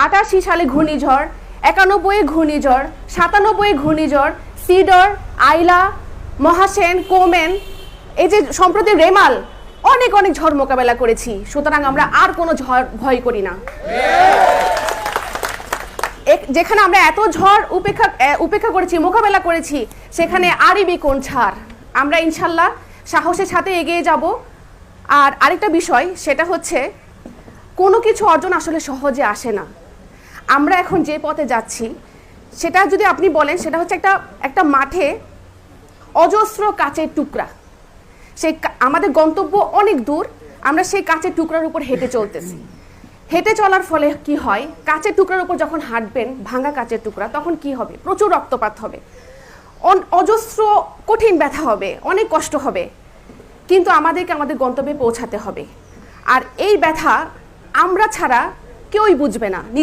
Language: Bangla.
88 সালে ঘূর্ণিঝড়, 91 ঘূর্ণিঝড়, 97 ঘূর্ণিঝড়, সিডর, আইলা, মহাসেন, কোমেন, এই যে সম্প্রতি রেমাল, অনেক অনেক ঝড় মোকাবেলা করেছি। সুতরাং আমরা আর কোনো ঝড় ভয় করি না। যেখানে আমরা এত ঝড় উপেক্ষা করেছি, মোকাবেলা করেছি, সেখানে আরবি কোন ছাড়। আমরা ইনশাল্লাহ সাহসের সাথে এগিয়ে যাব। আর আরেকটা বিষয়, সেটা হচ্ছে কোনো কিছু অর্জন আসলে সহজে আসে না। আমরা এখন যে পথে যাচ্ছি, সেটা যদি আপনি বলেন, সেটা হচ্ছে একটা মাঠে অজস্র কাচের টুকরা। সেই আমাদের গন্তব্য অনেক দূর, আমরা সেই কাচের টুকরার উপর হেঁটে চলতেছি। হেঁটে চলার ফলে কি হয়, কাচের টুকরার উপর যখন হাঁটবেন, ভাঙা কাচের টুকরা, তখন কি হবে? প্রচুর রক্তপাত হবে, অজস্র কঠিন ব্যথা হবে, অনেক কষ্ট হবে, কিন্তু আমাদেরকে আমাদের গন্তব্যে পৌঁছাতে হবে। আর এই ব্যথা আমরা ছাড়া কেউই বুঝবে না।